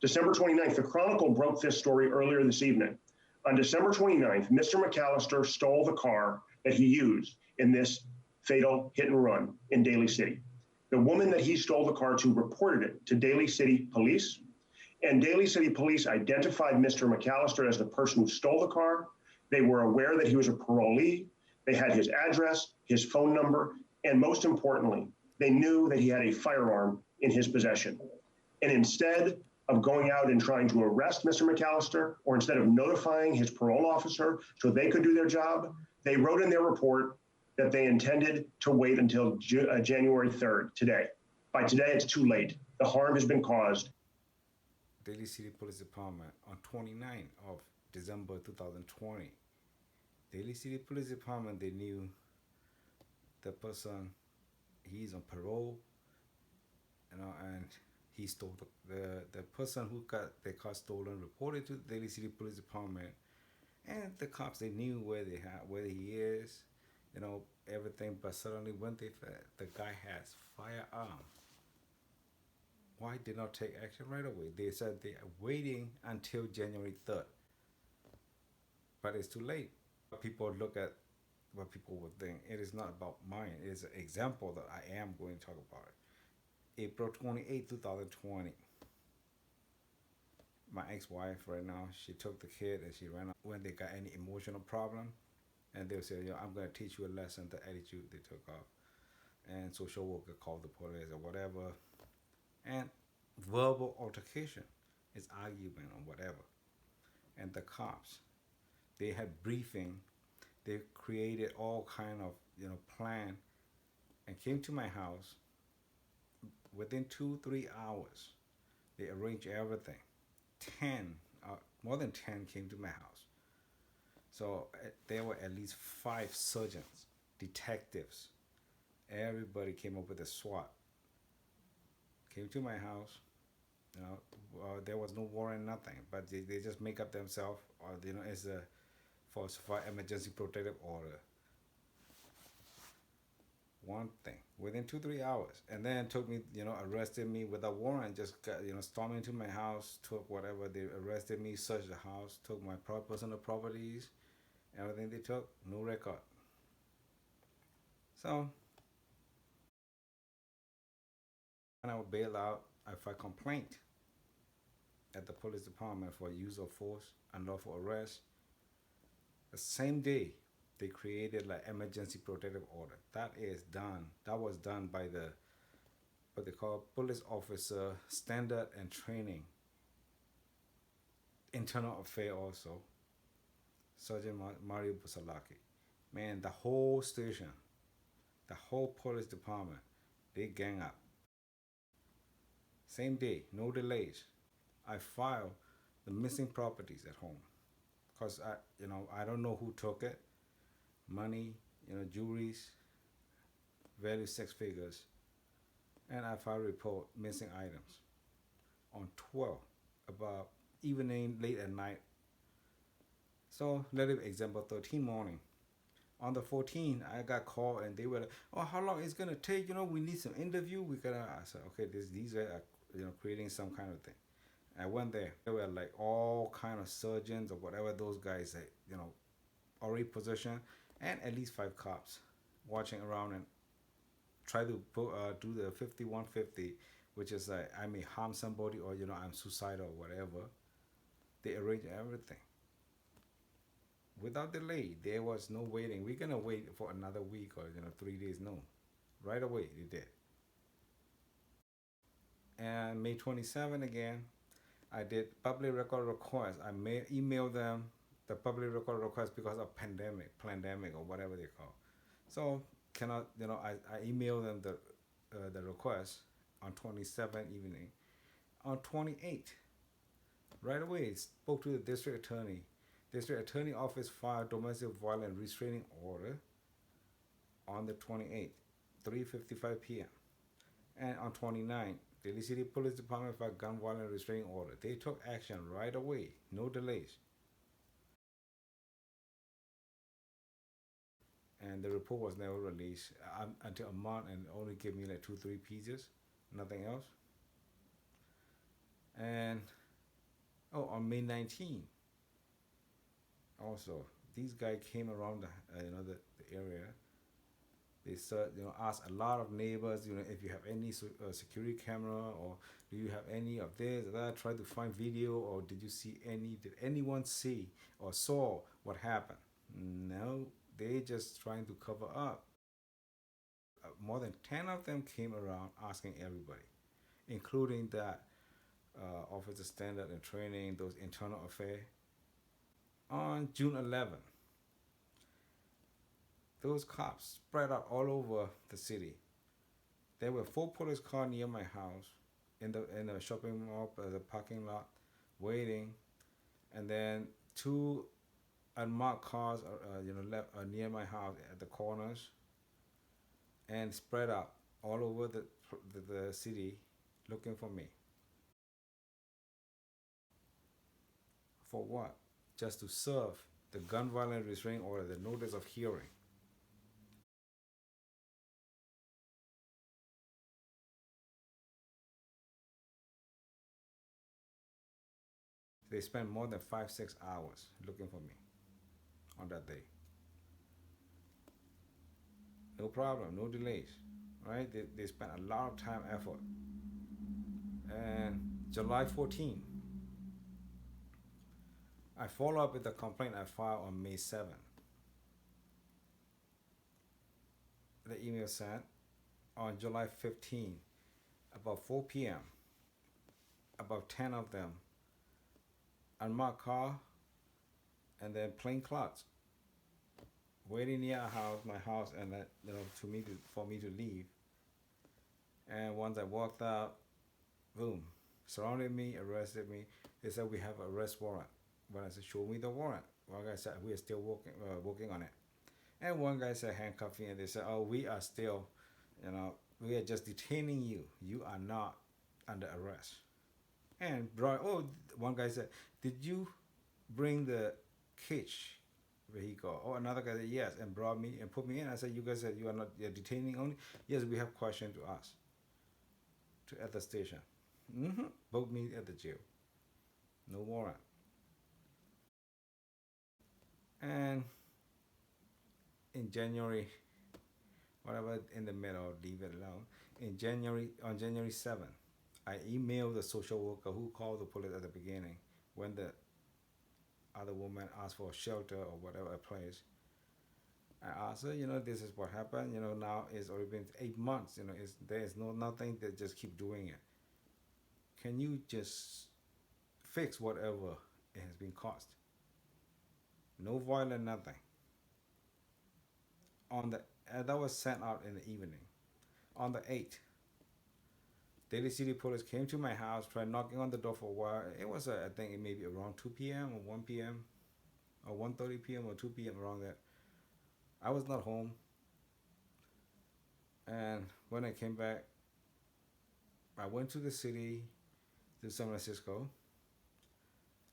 December 29th, the Chronicle broke this story earlier this evening. On December 29th, Mr. McAllister stole the car that he used in this fatal hit and run in Daly City. The woman that he stole the car to reported it to Daly City Police, and Daly City Police identified Mr. McAllister as the person who stole the car. They were aware that he was a parolee. They had his address, his phone number, and most importantly, they knew that he had a firearm in his possession. And instead of going out and trying to arrest Mr. McAllister, or instead of notifying his parole officer so they could do their job, they wrote in their report that they intended to wait until January 3rd, today. By today, it's too late. The harm has been caused. Daly City Police Department on 29th of December 2020. Daly City Police Department, they knew the person, he's on parole, and he stole the person who got their car stolen reported to the Daly City Police Department, and the cops, they knew where he is, everything. But suddenly when the guy has firearm, why did not take action right away? They said they are waiting until January 3rd, but it's too late. People look at what people would think. It is not about mine. It is an example that I am going to talk about it. April 28, 2020. My ex-wife right now, she took the kid and she ran out when they got any emotional problem. And they'll say, I'm going to teach you a lesson, the attitude they took off. And social worker called the police or whatever. And verbal altercation is argument or whatever. And the cops, they had briefing. They created all kind of plan and came to my house. Within 2-3 hours, they arranged everything. More than 10 came to my house. So there were at least 5 surgeons, detectives. Everybody came up with a SWAT. Came to my house. There was no warrant, nothing. But they just make up themselves, or it's a falsified emergency protective order. One thing within 2-3 hours, and then took me, arrested me without warrant. Just got, stormed into my house, took whatever they arrested me, searched the house, took my personal properties, everything they took, no record. So when I was bailed out, I filed a complaint at the police department for use of force, unlawful arrest. The same day, they created like emergency protective order. That was done by what they call police officer standard and training. Internal affair also. Sergeant Mario Busalaki. Man, the whole station, the whole police department, they gang up. Same day, no delays. I filed the missing properties at home. Because I don't know who took it. Money, jewelries, value 6 figures. And I filed a report, missing items. On 12, about evening, late at night. So, let it example 13 morning. On the 14th, I got called and they were like, oh, how long it's going to take? We need some interview. I said, okay, these are, creating some kind of thing. I went there. There were like all kind of surgeons or whatever those guys that, already positioned, and at least 5 cops watching around and try to do the 5150, which is like I may harm somebody or I'm suicidal or whatever. They arranged everything without delay. There was no waiting. We're gonna wait for another week or 3 days. No, right away they did. And May 27 again, I did public record request. I emailed them the public record request because of pandemic or whatever they call. So I emailed them the request on 27 evening. On 28, right away spoke to the district attorney. District attorney office filed domestic violence restraining order on the 28th, 3:55 p.m. And on 29, Daly City Police Department filed gun violence restraining order. They took action right away, no delays. And the report was never released until a month, and only gave me like 2-3 pieces, nothing else. And Oh, on May 19th, also, these guys came around the area. They start, ask a lot of neighbors, if you have any security camera, or do you have any of this or that. Try to find video, or did you see any? Did anyone see or saw what happened? No, they just trying to cover up. More than 10 of them came around asking everybody, including that officer standard and training, those internal affairs. On June 11th, those cops spread out all over the city. There were 4 police cars near my house, in the shopping mall, the parking lot, waiting, and then 2 unmarked cars, left near my house at the corners, and spread out all over the city, looking for me. For what? Just to serve the gun violence restraining order, the notice of hearing. They spent more than 5-6 hours looking for me on that day. No problem, no delays. Right? They spent a lot of time, effort. And July 14, I follow up with the complaint I filed on May 7. The email sent on July 15, about 4 p.m. About 10 of them, unmarked car, and then plain clothes, waiting near my house, and for me to leave. And once I walked out, boom, surrounded me, arrested me. They said we have an arrest warrant. But I said, show me the warrant. One guy said, we are still working on it. And one guy said, handcuff me, and they said, oh, we are still, we are just detaining you. You are not under arrest. And one guy said, did you bring the cage vehicle? Oh, another guy said, yes, and brought me and put me in. I said, you guys said you're detaining only? Yes, we have questions to ask at the station. Booked me at the jail. No warrant. And in January, whatever in the middle, leave it alone. On January 7th, I emailed the social worker who called the police at the beginning when the other woman asked for a shelter or whatever, a place. I asked her, this is what happened. Now it's already been 8 months. There is nothing that just keep doing it. Can you just fix whatever it has been caused? No violence, nothing. That was sent out in the evening. On the 8th, Daly City Police came to my house, tried knocking on the door for a while. It was, I think, it may be around 2 p.m. or 1 p.m. or 1:30 p.m. or 2 p.m. around that. I was not home. And when I came back, I went to the city, to San Francisco.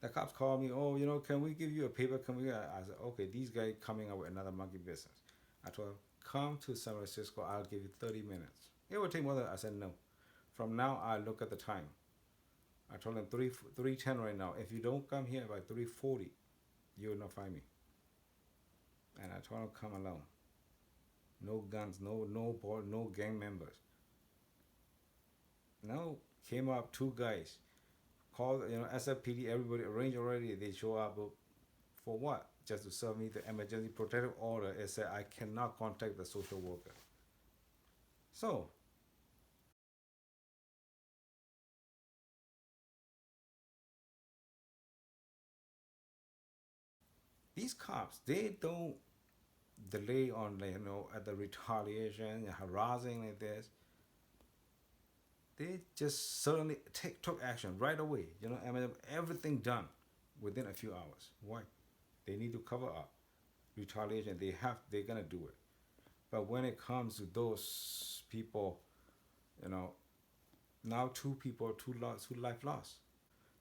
The cops called me, oh, can we give you a paper? I said, okay, these guys coming up with another monkey business. I told them, come to San Francisco, I'll give you 30 minutes. It would take more than, I said, no. From now, I look at the time. I told them 3:10 right now. If you don't come here by 3:40, you will not find me. And I told them, come alone. No guns, no ball, no gang members. No, came up 2 guys. Called, SFPD, everybody arranged already. They show up, but for what? Just to serve me the emergency protective order. It said I cannot contact the social worker. So, these cops, they don't delay on, at the retaliation, harassing like this. They just suddenly took action right away. Everything done within a few hours. Why? They need to cover up retaliation. They're gonna do it. But when it comes to those people, now 2 people, 2 life lost.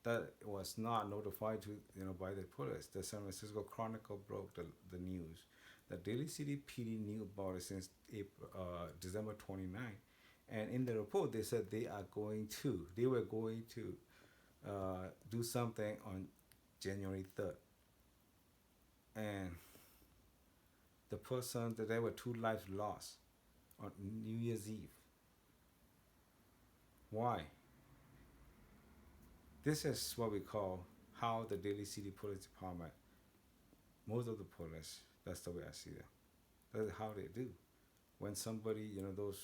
That was not notified to by the police. The San Francisco Chronicle broke the news. The Daly City PD knew about it since December 29. And in the report, they said they were going to do something on January 3rd, and the person that there were 2 lives lost on New Year's Eve. Why? This is what we call how the Daly City Police Department, most of the police, that's the way I see it. That's how they do. When somebody, those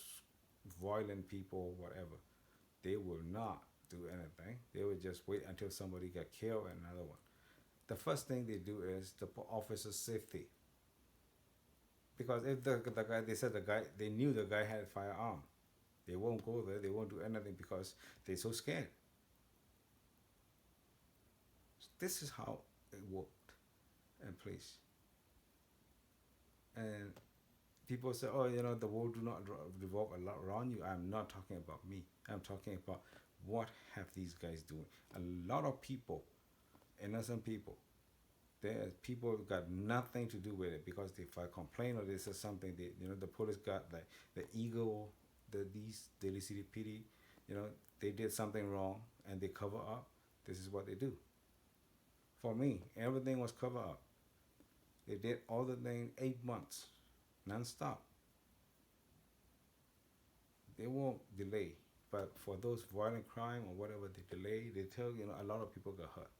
violent people, whatever, they will not do anything. They will just wait until somebody get killed and another one. The first thing they do is the officer's safety. Because if the guy, they said the guy, they knew the guy had a firearm, they won't go there, they won't do anything because they're so scared. This is how it worked in place. And people say, oh, the world do not revolve a lot around you. I'm not talking about me. I'm talking about what have these guys doing. A lot of people, innocent people, people got nothing to do with it because if I complain or this is something, the police got like the ego, these Daly City PD, they did something wrong and they cover up. This is what they do. For me, everything was covered up. They did all the things 8 months, non-stop. They won't delay, but for those violent crime or whatever they delay, they tell a lot of people got hurt.